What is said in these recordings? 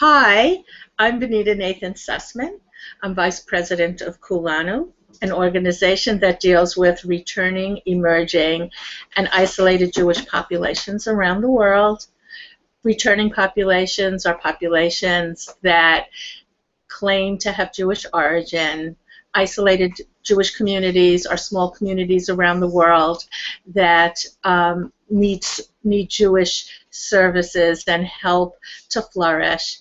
Hi, I'm Benita Nathan Sussman. I'm Vice President of Kulanu, an organization that deals with returning, emerging, and isolated Jewish populations around the world. Returning populations are populations that claim to have Jewish origin. Isolated Jewish communities are small communities around the world that need Jewish services and help to flourish.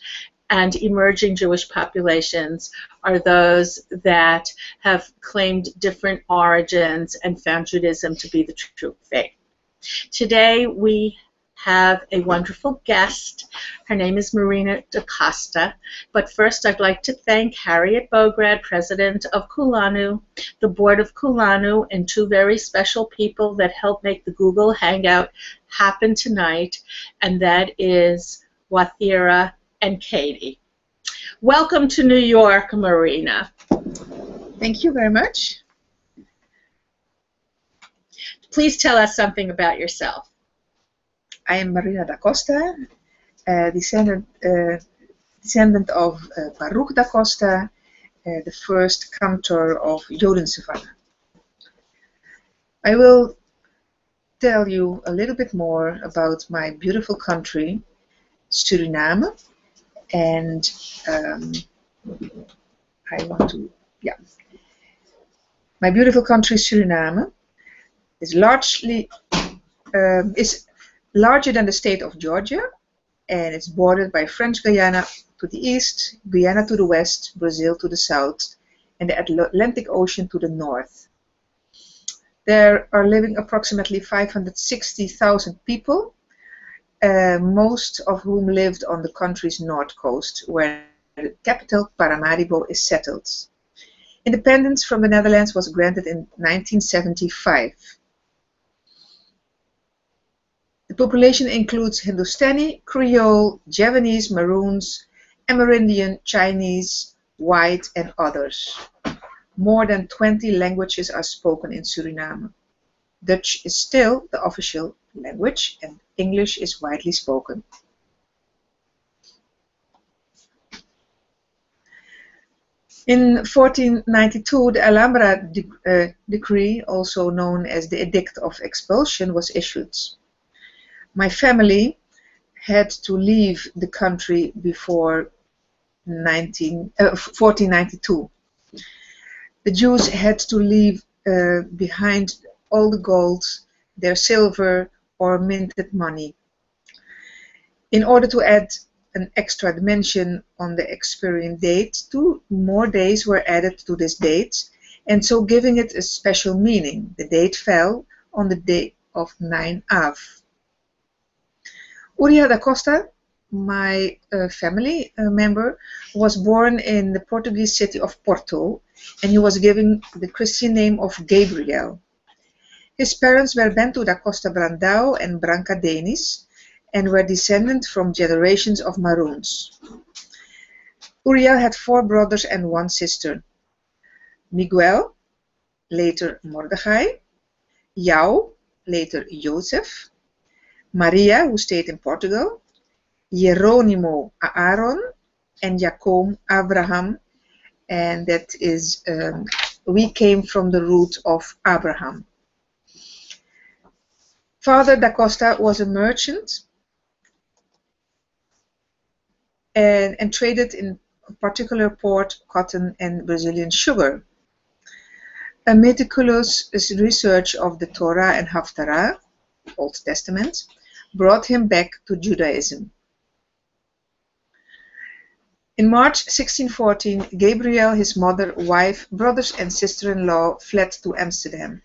And emerging Jewish populations are those that have claimed different origins and found Judaism to be the true faith. Today we have a wonderful guest. Her name is Marina da Costa. But first I'd like to thank Harriet Bograd, President of Kulanu, the Board of Kulanu, and two very special people that helped make the Google Hangout happen tonight, and that is Wathira and Katie. Welcome to New York, Marina. Thank you very much. Please tell us something about yourself. I am Marina da Costa, descendant of Baruch da Costa, the first cantor of Jodensavanna. I will tell you a little bit more about my beautiful country, Suriname, and my beautiful country, Suriname, is larger than the state of Georgia, and it's bordered by French Guiana to the east, Guyana to the west, Brazil to the south, and the Atlantic Ocean to the north. There are living approximately 560,000 people, most of whom lived on the country's north coast, where the capital, Paramaribo, is settled. Independence from the Netherlands was granted in 1975. The population includes Hindustani, Creole, Javanese, Maroons, Amerindian, Chinese, White, and others. More than 20 languages are spoken in Suriname. Dutch is still the official language, and English is widely spoken. In 1492, the Alhambra decree, also known as the Edict of Expulsion, was issued. My family had to leave the country before 1492. The Jews had to leave behind all the gold, their silver, or minted money. In order to add an extra dimension on the expiring date, 2 more days were added to this date, and so giving it a special meaning. The date fell on the day of 9 Av. Uriah da Costa, my family member, was born in the Portuguese city of Porto, and he was given the Christian name of Gabriel. His parents were Bento da Costa Brandao and Branca Denis, and were descended from generations of Maroons. Uriel had 4 brothers and 1 sister. Miguel, later Mordechai, João, later Joseph, Maria, who stayed in Portugal, Jeronimo Aaron, and Jacob Abraham, and that is, we came from the root of Abraham. Father da Costa was a merchant and traded in particular port, cotton, and Brazilian sugar. A meticulous research of the Torah and Haftarah, Old Testament, brought him back to Judaism. In March 1614, Gabriel, his mother, wife, brothers, and sister-in-law fled to Amsterdam.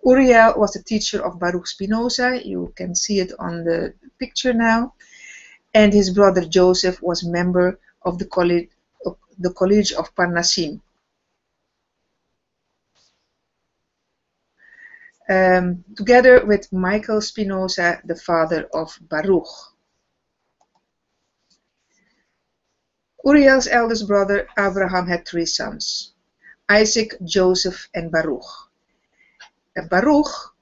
Uriel was the teacher of Baruch Spinoza, you can see it on the picture now, and his brother Joseph was a member of the College of Parnassim. Together with Michael Spinoza, the father of Baruch. Uriel's eldest brother Abraham had 3 sons, Isaac, Joseph, and Baruch. Baruch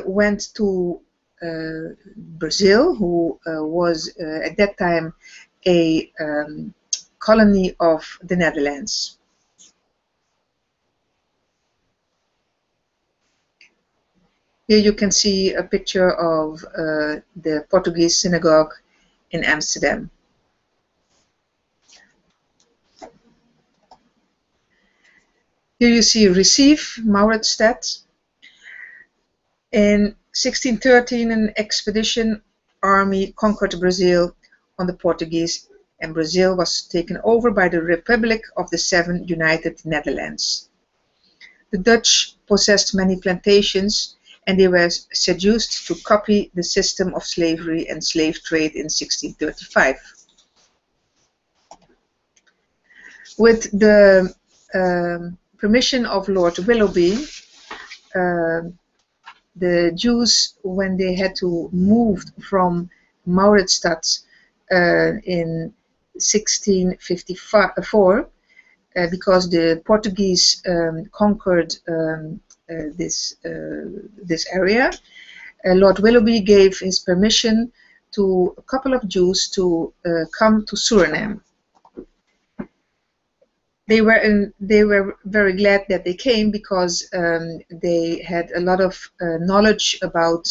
went to Brazil, who was at that time a colony of the Netherlands. Here you can see a picture of the Portuguese synagogue in Amsterdam. Here you see Recife, Mauritsstad. In 1613, an expedition army conquered Brazil on the Portuguese, and Brazil was taken over by the Republic of the Seven United Netherlands. The Dutch possessed many plantations, and they were seduced to copy the system of slavery and slave trade in 1635. With the permission of Lord Willoughby, the Jews, when they had to move from Mauritsstad in 1654, because the Portuguese conquered this area, Lord Willoughby gave his permission to a couple of Jews to come to Suriname. They were very glad that they came, because they had a lot of knowledge about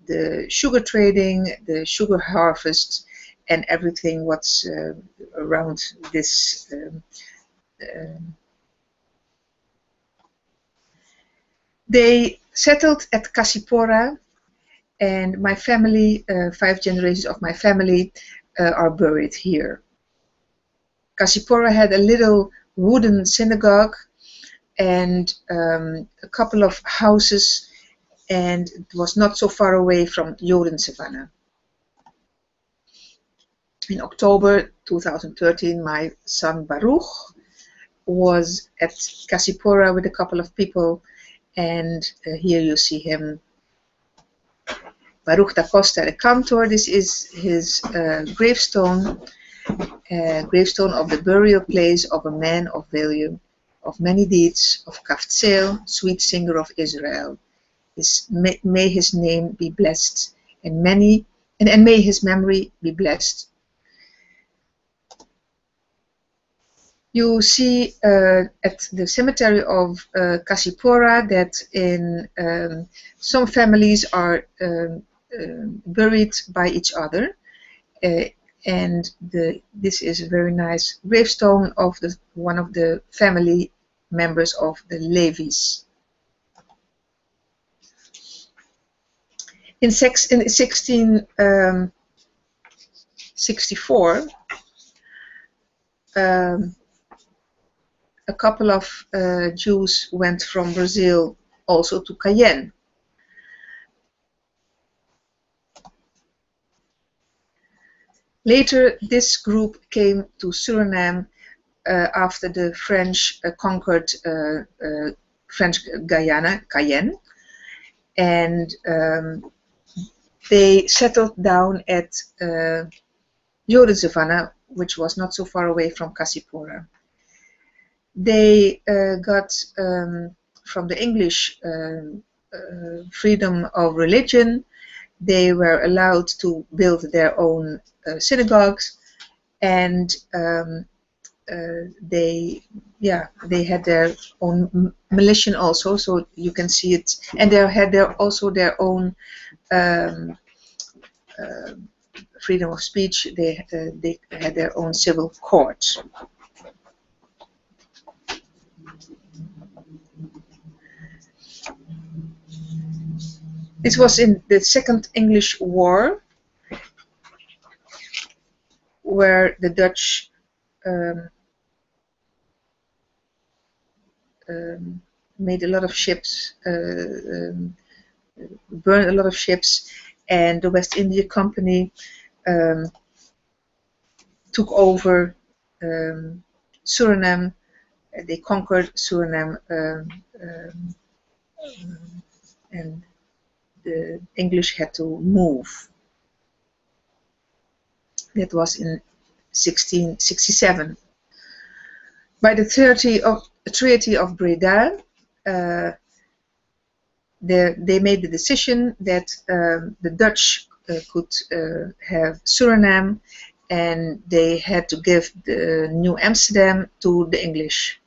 the sugar trading, the sugar harvest, and everything what's around this. They settled at Cassipora, and my family, 5 generations of my family, are buried here. Cassipora had a little wooden synagogue and a couple of houses, and it was not so far away from Joden Savannah. In October 2013, my son Baruch was at Cassipora with a couple of people, and here you see him, Marina da Costa, the cantor. This is his gravestone. Gravestone of the burial place of a man of value, of many deeds, of Kaftseel, sweet singer of Israel. May his name be blessed, and may his memory be blessed. You see at the cemetery of Cassipora that in some families are buried by each other. And this is a very nice gravestone of one of the family members of the Levis. In 1664, a couple of Jews went from Brazil also to Cayenne. Later, this group came to Suriname after the French conquered French Guyana, Cayenne, and they settled down at Joden Savannah, which was not so far away from Cassipora. They got from the English freedom of religion. They were allowed to build their own synagogues, and they had their own militia also. So you can see it, and they had also their own freedom of speech. They had their own civil courts. This was in the Second English War, where the Dutch made a lot of ships, burned a lot of ships, and the West India Company took over Suriname. They conquered Suriname, and the English had to move. That was in 1667. By the Treaty of Breda, they made the decision that the Dutch could have Suriname, and they had to give the New Amsterdam to the English.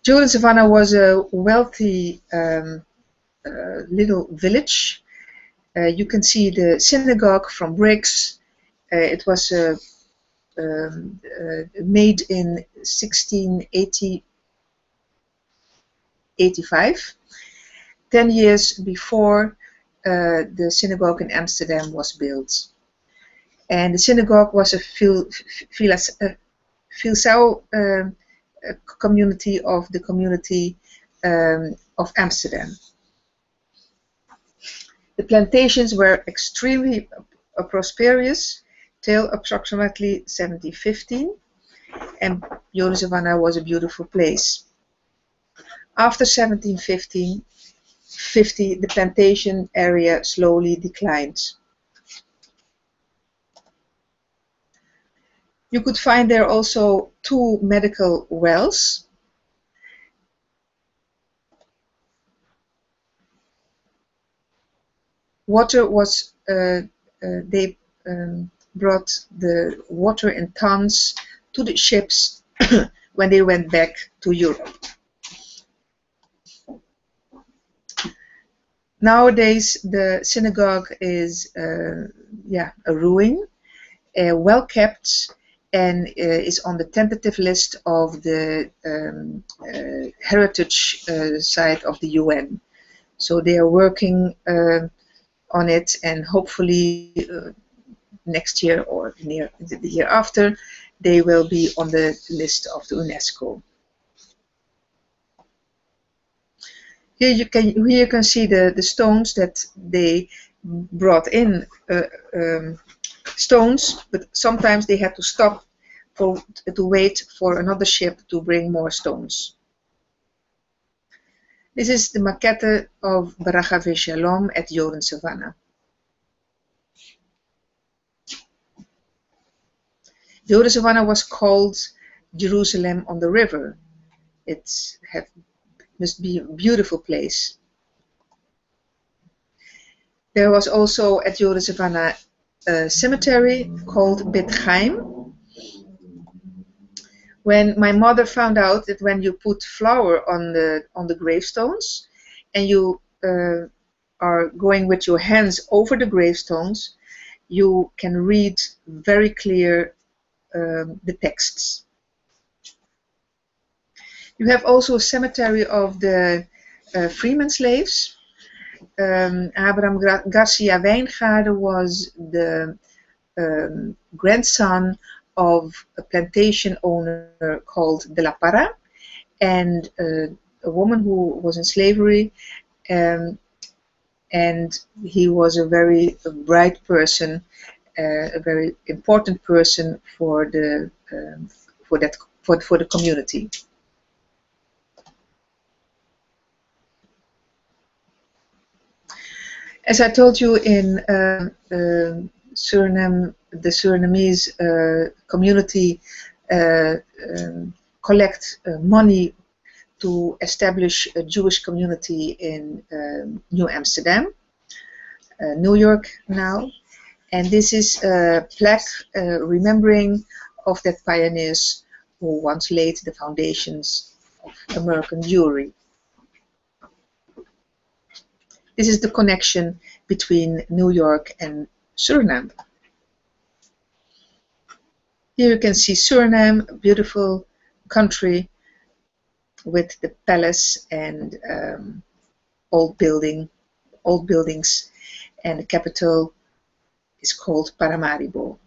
Joden Savannah was a wealthy little village. You can see the synagogue from bricks. It was made in 1685, 10 years before the synagogue in Amsterdam was built. And the synagogue was a Filsau community of the community of Amsterdam. The plantations were extremely prosperous till approximately 1715, and Joden Savannah was a beautiful place. After 1750, the plantation area slowly declined. You could find there also 2 medical wells. Water was, they brought the water in tons to the ships when they went back to Europe. Nowadays, the synagogue is a ruin, well kept, and is on the tentative list of the heritage site of the UN. So they are working on it, and hopefully next year or near the year after, they will be on the list of the UNESCO. Here you can see the stones that they brought in, stones, but sometimes they had to stop to wait for another ship to bring more stones. This is the maquette of Baracha Shalom at Joden Savannah. Joden Savannah was called Jerusalem on the river. It must be a beautiful place. There was also at Joden Savannah a cemetery called Bet Chaim. When my mother found out that when you put flour on the gravestones and you are going with your hands over the gravestones, you can read very clear the texts. You have also a cemetery of the freeman slaves. Abraham Garcia Wijngaarden was the grandson of a plantation owner called De La Parra, and a woman who was in slavery, and he was a very bright person, a very important person for the community. As I told you, in Suriname, the Surinamese community collect money to establish a Jewish community in New Amsterdam, New York now, and this is a plaque remembering of that pioneers who once laid the foundations of American Jewry. This is the connection between New York and Suriname. Here you can see Suriname, a beautiful country with the palace and old buildings, and the capital is called Paramaribo.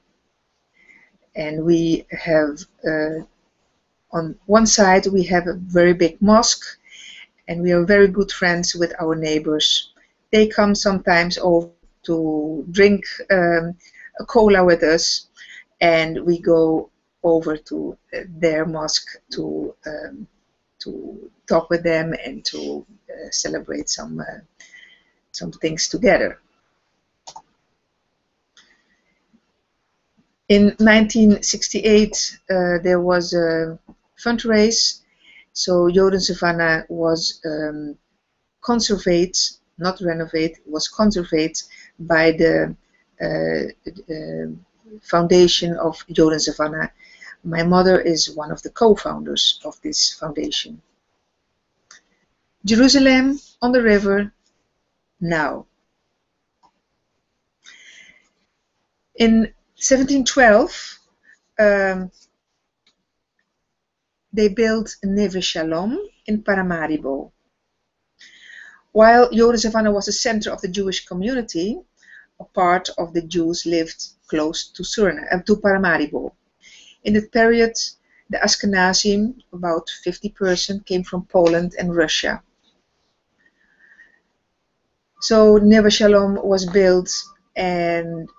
And we have on one side we have a very big mosque, and we are very good friends with our neighbors. They come sometimes over to drink a cola with us, and we go over to their mosque to talk with them and to celebrate some things together. In 1968, there was a fundraise, so Joden was conservate, not renovate, was conservate by the foundation of Joden. My mother is one of the co-founders of this foundation. Jerusalem on the river, now. In 1712, they built Neve Shalom in Paramaribo. While Joden was the center of the Jewish community, a part of the Jews lived close to Suriname, to Paramaribo. In that period, the Ashkenazim, about 50%, came from Poland and Russia. So Neve Shalom was built, and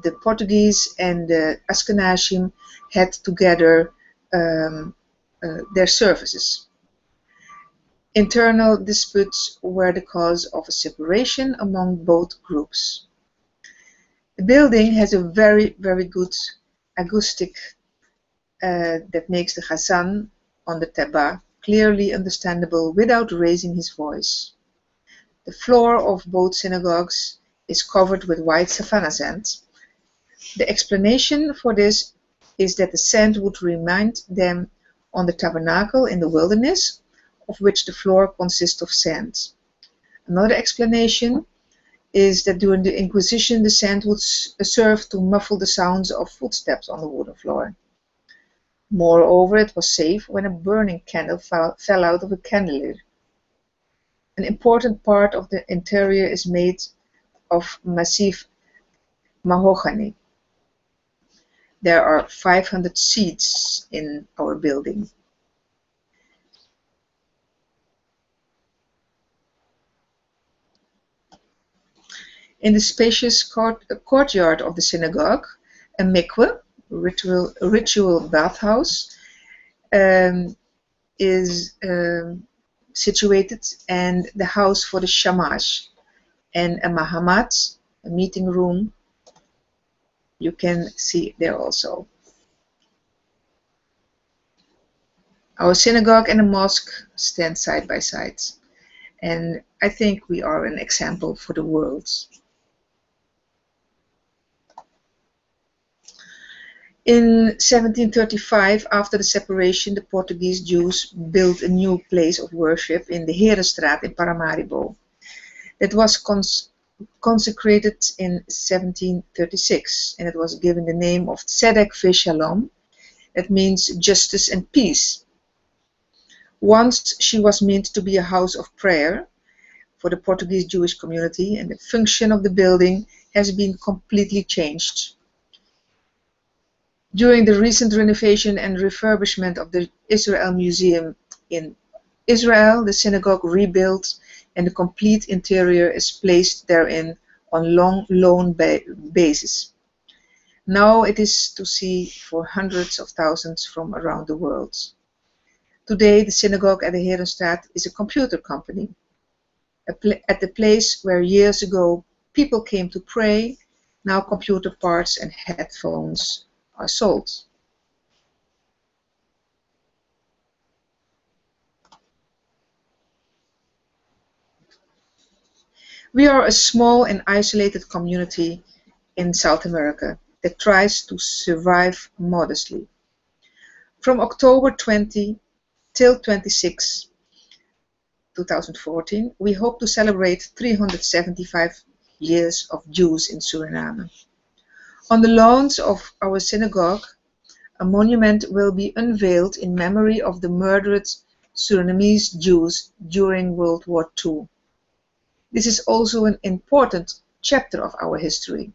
the Portuguese and the Ashkenazim had together their services. Internal disputes were the cause of a separation among both groups. The building has a very, very good acoustic that makes the Chazan on the Teba clearly understandable without raising his voice. The floor of both synagogues is covered with white savannah sand. The explanation for this is that the sand would remind them on the tabernacle in the wilderness, of which the floor consists of sand. Another explanation is that during the Inquisition the sand would serve to muffle the sounds of footsteps on the wooden floor. Moreover, it was safe when a burning candle fell out of a candelier. An important part of the interior is made of massive mahogany. There are 500 seats in our building. In the spacious courtyard of the synagogue, a mikveh, ritual bathhouse, is situated, and the house for the shamash, and a mahamat, a meeting room, you can see there also. Our synagogue and the mosque stand side by side, and I think we are an example for the world. In 1735, after the separation, the Portuguese Jews built a new place of worship in the Herenstraat in Paramaribo. That was consecrated in 1736, and it was given the name of Tzedek Veshalom. That means justice and peace. Once she was meant to be a house of prayer for the Portuguese Jewish community, and the function of the building has been completely changed. During the recent renovation and refurbishment of the Israel Museum in Israel, the synagogue rebuilt, and the complete interior is placed therein on long loan basis. Now it is to see for hundreds of thousands from around the world. Today, the synagogue at the Herenstraat is a computer company. At the place where years ago people came to pray, now computer parts and headphones are sold. We are a small and isolated community in South America that tries to survive modestly. From October 20 till 26, 2014, we hope to celebrate 375 years of Jews in Suriname. On the lawns of our synagogue, a monument will be unveiled in memory of the murdered Surinamese Jews during World War II. This is also an important chapter of our history.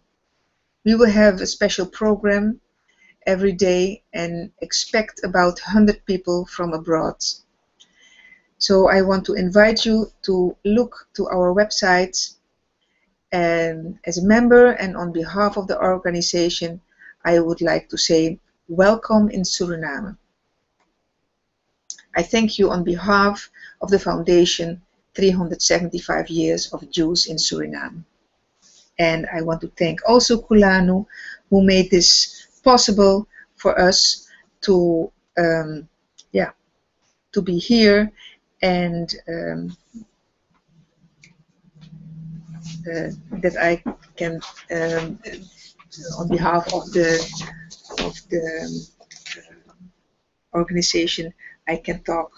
We will have a special program every day and expect about 100 people from abroad. So I want to invite you to look to our website, and as a member and on behalf of the organization, I would like to say welcome in Suriname. I thank you on behalf of the Foundation 375 Years of Jews in Suriname. And I want to thank also Kulanu, who made this possible for us to to be here and that I can on behalf of the organization, I can talk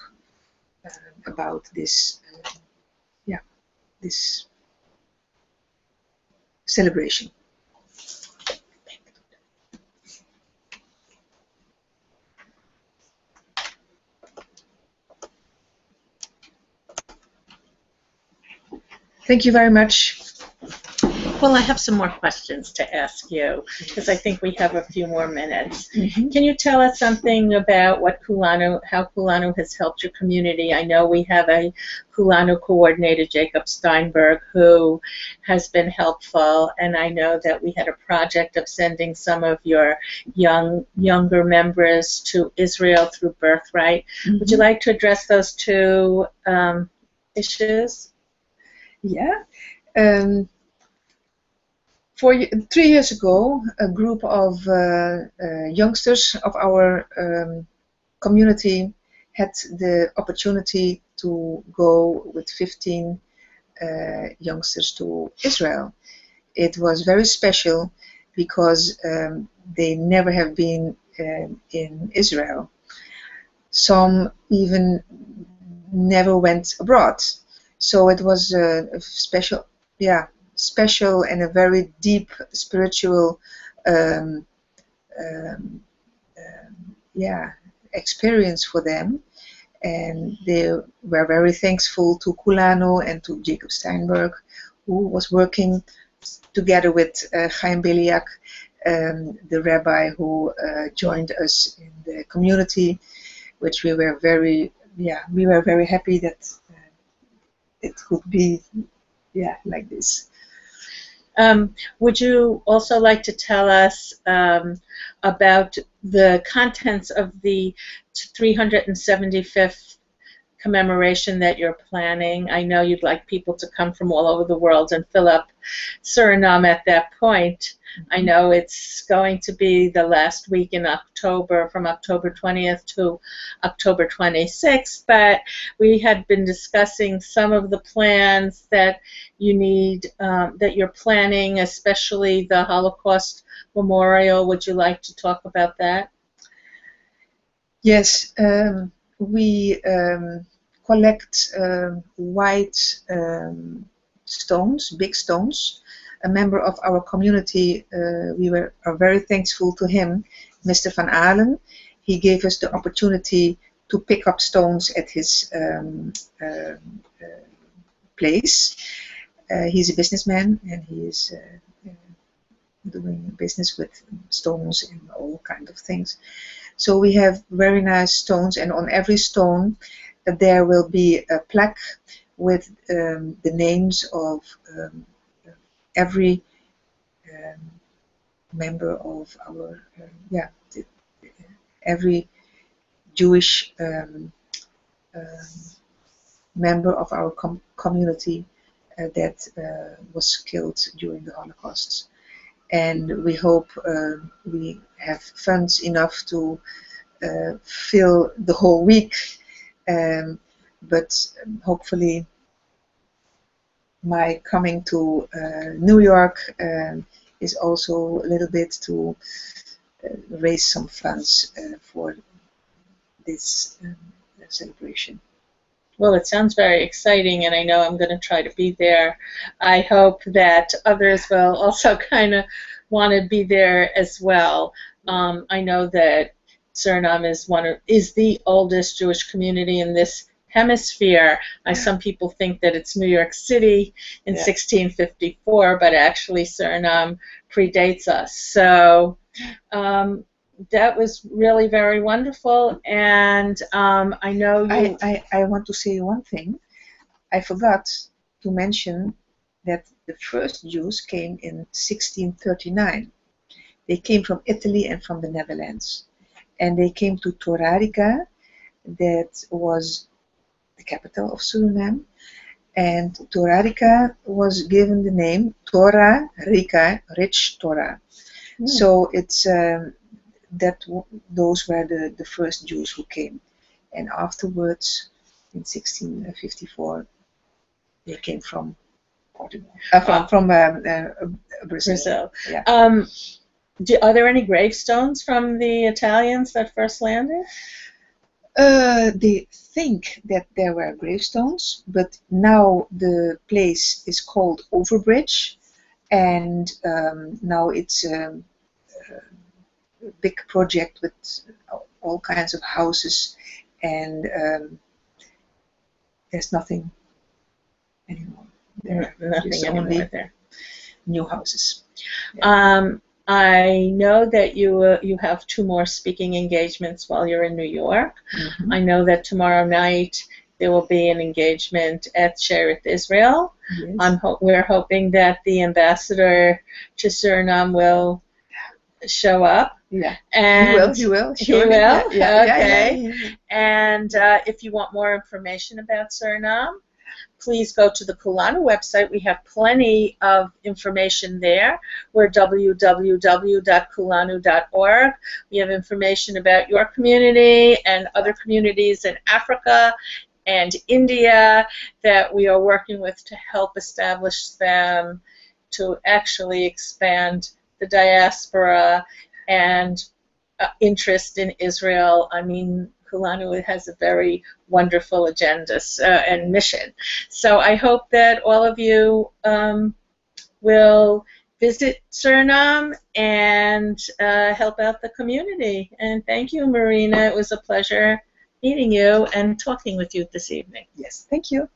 about this this celebration. Thank you very much. Well, I have some more questions to ask you because I think we have a few more minutes. Mm-hmm. Can you tell us something about how Kulanu has helped your community? I know we have a Kulanu coordinator, Jacob Steinberg, who has been helpful, and I know that we had a project of sending some of your younger members to Israel through Birthright. Mm-hmm. Would you like to address those two issues? Yeah. 3 years ago, a group of youngsters of our community had the opportunity to go with 15 youngsters to Israel. It was very special because they never have been in Israel. Some even never went abroad. So it was a special and a very deep spiritual experience for them, and they were very thankful to Kulanu and to Jacob Steinberg, who was working together with Chaim Beliak, the rabbi who joined us in the community, which we were very happy that it could be like this. Would you also like to tell us about the contents of the 375th commemoration that you're planning? I know you'd like people to come from all over the world and fill up Suriname at that point. I know it's going to be the last week in October, from October 20th to October 26th, but we had been discussing some of the plans that you need, that you're planning, especially the Holocaust Memorial. Would you like to talk about that? Yes, we collect white stones, big stones. A member of our community, we are very thankful to him, Mr. Van Aalen. He gave us the opportunity to pick up stones at his place. He's a businessman, and he is doing business with stones and all kinds of things. So we have very nice stones, and on every stone there will be a plaque with the names of every member of our every Jewish member of our community that was killed during the Holocaust. And we hope we have funds enough to fill the whole week, but hopefully my coming to New York is also a little bit to raise some funds for this celebration. Well, it sounds very exciting, and I know I'm going to try to be there. I hope that others will also kind of want to be there as well. I know that Suriname is the oldest Jewish community in this hemisphere. Some people think that it's New York City in 1654, but actually Suriname predates us. So that was really very wonderful, and I know you... I want to say one thing. I forgot to mention that the first Jews came in 1639. They came from Italy and from the Netherlands, and they came to Torarica, that was the capital of Suriname, and Torarica was given the name Torah Rica, rich Torah. So it's those were the first Jews who came. And afterwards, in 1654, they came from Portugal, from Brazil. Yeah. Are there any gravestones from the Italians that first landed? They think that there were gravestones, but now the place is called Overbridge, and now it's a big project with all kinds of houses, and there's nothing anymore there. Nothing anymore there. New houses. Yeah. I know that you have 2 more speaking engagements while you're in New York. Mm-hmm. I know that tomorrow night there will be an engagement at Sherith, Israel. Yes. We're hoping that the ambassador to Suriname will show up. Yeah, and he will. He will? Yeah, Okay. yeah. And if you want more information about Suriname, please go to the Kulanu website. We have plenty of information there. We're www.kulanu.org. We have information about your community and other communities in Africa and India that we are working with to help establish them, to actually expand the diaspora and interest in Israel. I mean, Kulanu has a very wonderful agenda and mission. So I hope that all of you will visit Suriname and help out the community. And thank you, Marina. It was a pleasure meeting you and talking with you this evening. Yes, thank you.